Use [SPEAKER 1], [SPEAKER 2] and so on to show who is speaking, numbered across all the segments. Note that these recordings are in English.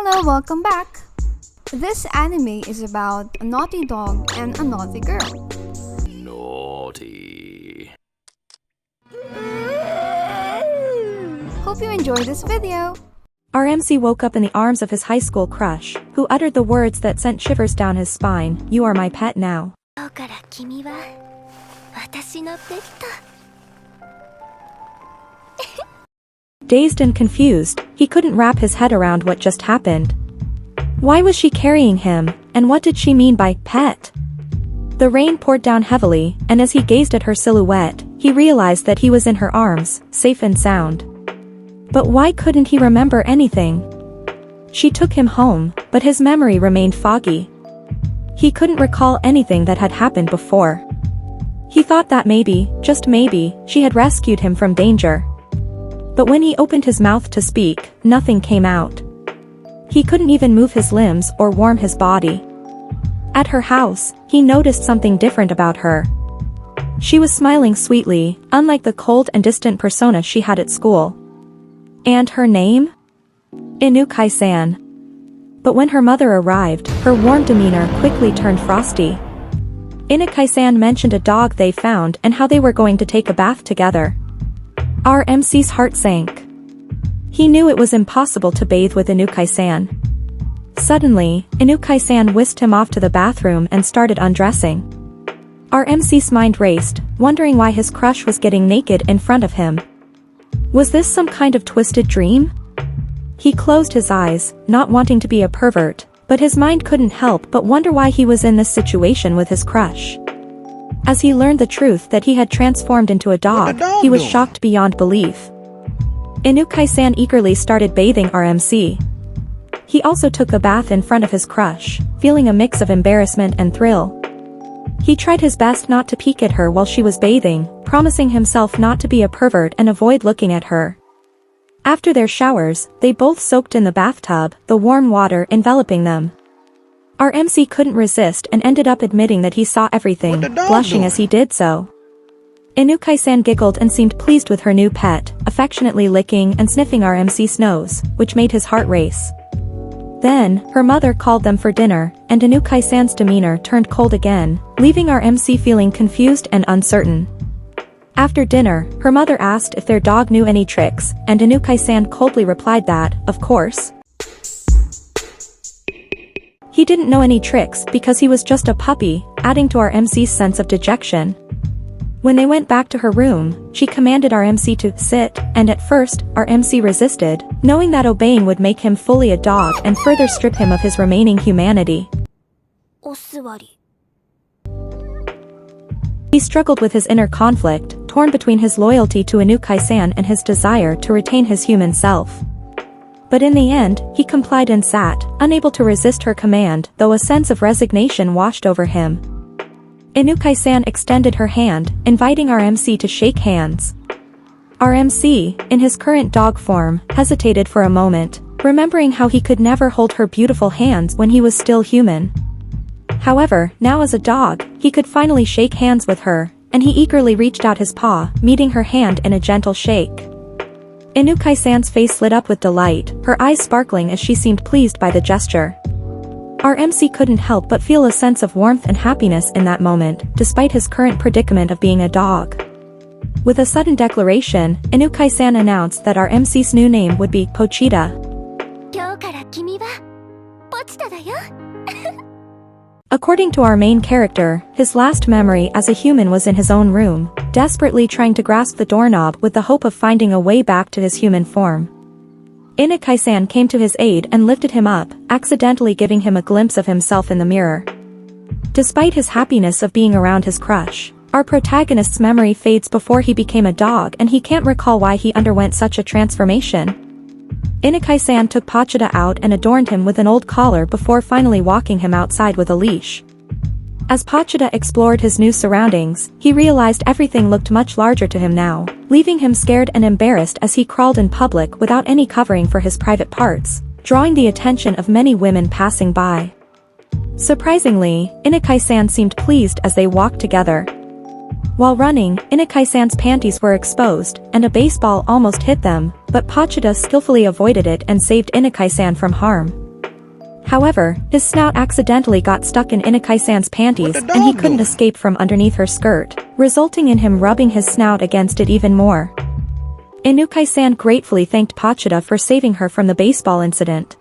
[SPEAKER 1] Hello, welcome back! This anime is about a naughty dog and a naughty girl.
[SPEAKER 2] Naughty.
[SPEAKER 1] Hope you enjoyed this video!
[SPEAKER 3] Our MC woke up in the arms of his high school crush, who uttered the words that sent shivers down his spine. "You are my pet now." Dazed and confused, he couldn't wrap his head around what just happened. Why was she carrying him, and what did she mean by pet? The rain poured down heavily, and as he gazed at her silhouette, he realized that he was in her arms, safe and sound. But why couldn't he remember anything? She took him home, but his memory remained foggy. He couldn't recall anything that had happened before. He thought that maybe, just maybe, she had rescued him from danger. But when he opened his mouth to speak, nothing came out. He couldn't even move his limbs or warm his body. At her house, he noticed something different about her. She was smiling sweetly, unlike the cold and distant persona she had at school. And her name? Anicaps. But when her mother arrived, her warm demeanor quickly turned frosty. Anicaps mentioned a dog they found and how they were going to take a bath together. Our MC's heart sank. He knew it was impossible to bathe with Anicaps. Suddenly, Anicaps whisked him off to the bathroom and started undressing. Our MC's mind raced, wondering why his crush was getting naked in front of him. Was this some kind of twisted dream? He closed his eyes, not wanting to be a pervert, but his mind couldn't help but wonder why he was in this situation with his crush. As he learned the truth that he had transformed into a dog, he was shocked beyond belief. Anicaps eagerly started bathing our MC. He also took a bath in front of his crush, feeling a mix of embarrassment and thrill. He tried his best not to peek at her while she was bathing, promising himself not to be a pervert and avoid looking at her. After their showers, they both soaked in the bathtub, the warm water enveloping them. Our MC couldn't resist and ended up admitting that he saw everything, blushing as he did so. Anicaps giggled and seemed pleased with her new pet, affectionately licking and sniffing our MC's nose, which made his heart race. Then, her mother called them for dinner, and Anicaps' demeanor turned cold again, leaving our MC feeling confused and uncertain. After dinner, her mother asked if their dog knew any tricks, and Anicaps coldly replied that, of course. He didn't know any tricks because he was just a puppy, adding to our MC's sense of dejection. When they went back to her room, she commanded our MC to sit, and at first, our MC resisted, knowing that obeying would make him fully a dog and further strip him of his remaining humanity. He struggled with his inner conflict, torn between his loyalty to Anicaps and his desire to retain his human self. But in the end, he complied and sat, unable to resist her command, though a sense of resignation washed over him. Anicaps extended her hand, inviting our MC to shake hands. Our MC, in his current dog form, hesitated for a moment, remembering how he could never hold her beautiful hands when he was still human. However, now as a dog, he could finally shake hands with her, and he eagerly reached out his paw, meeting her hand in a gentle shake. Anicaps' face lit up with delight, her eyes sparkling as she seemed pleased by the gesture. Our MC couldn't help but feel a sense of warmth and happiness in that moment, despite his current predicament of being a dog. With a sudden declaration, Anicaps announced that our MC's new name would be Pochita. According to our main character, his last memory as a human was in his own room, desperately trying to grasp the doorknob with the hope of finding a way back to his human form. Anicaps came to his aid and lifted him up, accidentally giving him a glimpse of himself in the mirror. Despite his happiness of being around his crush, our protagonist's memory fades before he became a dog and he can't recall why he underwent such a transformation. Anicaps took Pochita out and adorned him with an old collar before finally walking him outside with a leash. As Pochita explored his new surroundings, he realized everything looked much larger to him now, leaving him scared and embarrassed as he crawled in public without any covering for his private parts, drawing the attention of many women passing by. Surprisingly, Anicaps seemed pleased as they walked together. While running, Anicaps' panties were exposed, and a baseball almost hit them, but Pochita skillfully avoided it and saved Anicaps from harm. However, his snout accidentally got stuck in Anicaps' panties and he couldn't escape from underneath her skirt, resulting in him rubbing his snout against it even more. Anicaps gratefully thanked Pachita for saving her from the baseball incident.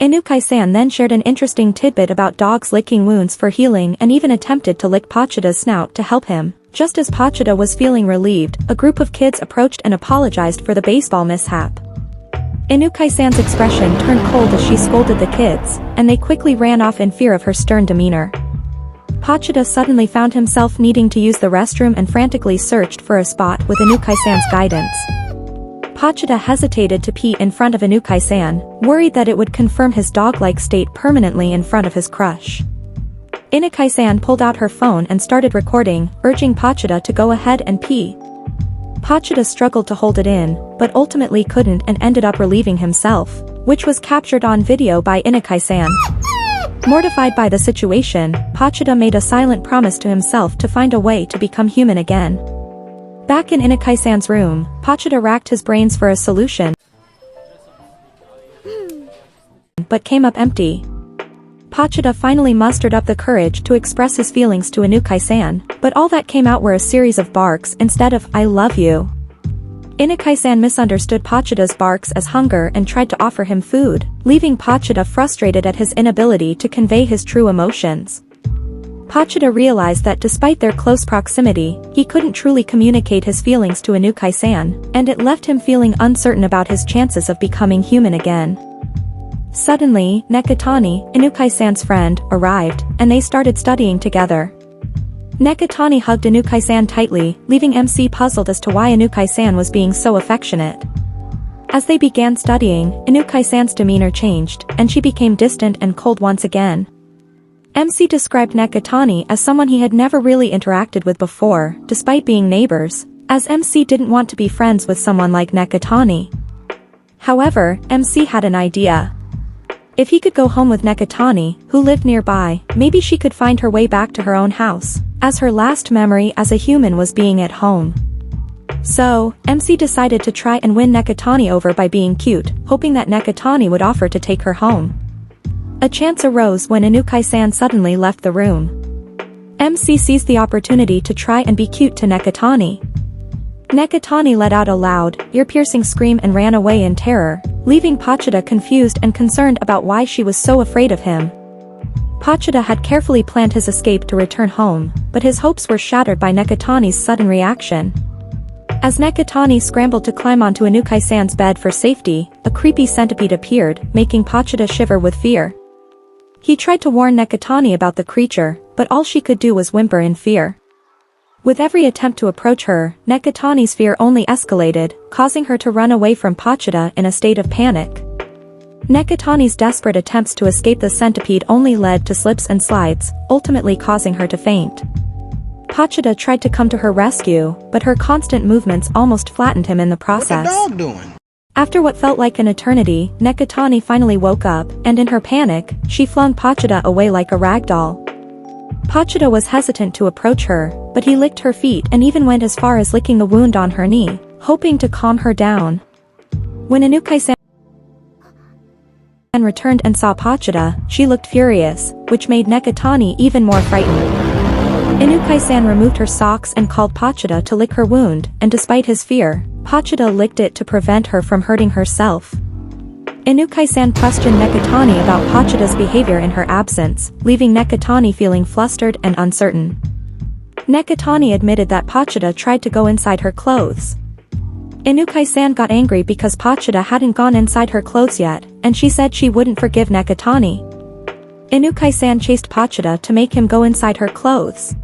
[SPEAKER 3] Anicaps then shared an interesting tidbit about dogs licking wounds for healing and even attempted to lick Pachita's snout to help him. Just as Pachita was feeling relieved, a group of kids approached and apologized for the baseball mishap. Anicaps' expression turned cold as she scolded the kids, and they quickly ran off in fear of her stern demeanor. Pachita suddenly found himself needing to use the restroom and frantically searched for a spot with Anicaps' guidance. Pachita hesitated to pee in front of Anicaps, worried that it would confirm his dog-like state permanently in front of his crush. Anicaps pulled out her phone and started recording, urging Pachita to go ahead and pee. Pachita struggled to hold it in, but ultimately couldn't and ended up relieving himself, which was captured on video by Anicaps. Mortified by the situation, Pachita made a silent promise to himself to find a way to become human again. Back in Anicaps' room, Pachita racked his brains for a solution, but came up empty. Pachita finally mustered up the courage to express his feelings to Anicaps, but all that came out were a series of barks instead of "I love you." Anicaps misunderstood Pachita's barks as hunger and tried to offer him food, leaving Pachita frustrated at his inability to convey his true emotions. Pachita realized that despite their close proximity, he couldn't truly communicate his feelings to Anicaps, and it left him feeling uncertain about his chances of becoming human again. Suddenly, Nekatani, Anicaps' friend, arrived, and they started studying together. Nekatani hugged Anicaps tightly, leaving MC puzzled as to why Anicaps was being so affectionate. As they began studying, Anicaps' demeanor changed, and she became distant and cold once again. MC described Nekatani as someone he had never really interacted with before, despite being neighbors, as MC didn't want to be friends with someone like Nekatani. However, MC had an idea. If he could go home with Nekatani, who lived nearby, maybe she could find her way back to her own house, as her last memory as a human was being at home. So, MC decided to try and win Nekatani over by being cute, hoping that Nekatani would offer to take her home. A chance arose when Anicaps suddenly left the room. MC seized the opportunity to try and be cute to Nekatani. Nekatani let out a loud, ear-piercing scream and ran away in terror, leaving Pachita confused and concerned about why she was so afraid of him. Pachita had carefully planned his escape to return home, but his hopes were shattered by Nekatani's sudden reaction. As Nekatani scrambled to climb onto Anicaps' bed for safety, a creepy centipede appeared, making Pachita shiver with fear. He tried to warn Nekatani about the creature, but all she could do was whimper in fear. With every attempt to approach her, Nekatani's fear only escalated, causing her to run away from Pachita in a state of panic. Nekatani's desperate attempts to escape the centipede only led to slips and slides, ultimately causing her to faint. Pachita tried to come to her rescue, but her constant movements almost flattened him in the process.
[SPEAKER 2] What the dog doing?
[SPEAKER 3] After what felt like an eternity, Nekatani finally woke up, and in her panic, she flung Pachita away like a rag doll. Pachita was hesitant to approach her, but he licked her feet and even went as far as licking the wound on her knee, hoping to calm her down. When Anicaps returned and saw Pachita, she looked furious, which made Nekatani even more frightened. Anicaps removed her socks and called Pachita to lick her wound, and despite his fear, Pachita licked it to prevent her from hurting herself. Anicaps questioned Nekatani about Pachita's behavior in her absence, leaving Nekatani feeling flustered and uncertain. Nekatani admitted that Pachita tried to go inside her clothes. Anicaps got angry because Pachita hadn't gone inside her clothes yet, and she said she wouldn't forgive Nekatani. Anicaps chased Pachita to make him go inside her clothes.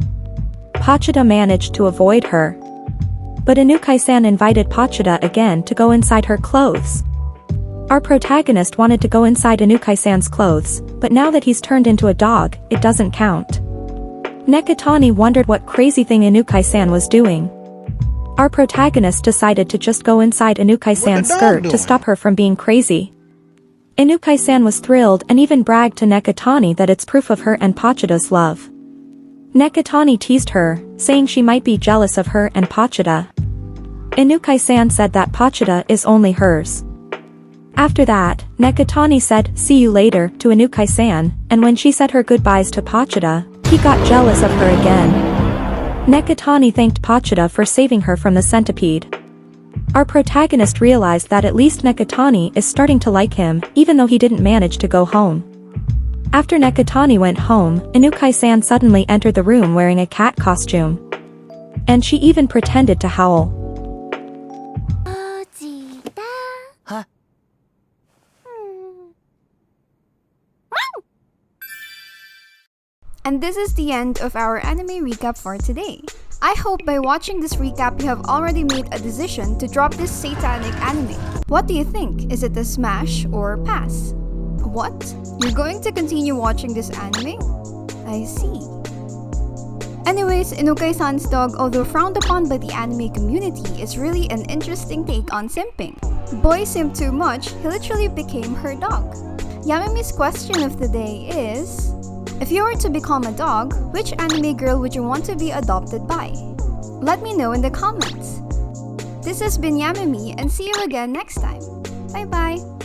[SPEAKER 3] Pachita managed to avoid her. But Anicaps invited Pachita again to go inside her clothes. Our protagonist wanted to go inside Anicaps' clothes, but now that he's turned into a dog, it doesn't count. Nekatani wondered what crazy thing Anicaps was doing. Our protagonist decided to just go inside Anicaps' skirt to stop her from being crazy. Anicaps was thrilled and even bragged to Nekatani that it's proof of her and Pachita's love. Nekatani teased her, saying she might be jealous of her and Pachita. Anicaps said that Pachita is only hers. After that, Nekatani said, "See you later," to Anukai-san, and when she said her goodbyes to Pachida, he got jealous of her again. Nekatani thanked Pachida for saving her from the centipede. Our protagonist realized that at least Nekatani is starting to like him, even though he didn't manage to go home. After Nekatani went home, Anukai-san suddenly entered the room wearing a cat costume. And she even pretended to howl.
[SPEAKER 2] Huh?
[SPEAKER 1] And this is the end of our anime recap for today. I hope by watching this recap you have already made a decision to drop this satanic anime. What do you think? Is it a smash or pass? What? You're going to continue watching this anime? I see. Anyways, Inukai-san's dog, although frowned upon by the anime community, is really an interesting take on simping. Boys simp too much, he literally became her dog. Yamimi's question of the day is, if you were to become a dog, which anime girl would you want to be adopted by? Let me know in the comments. This has been Yamimi, and see you again next time. Bye bye!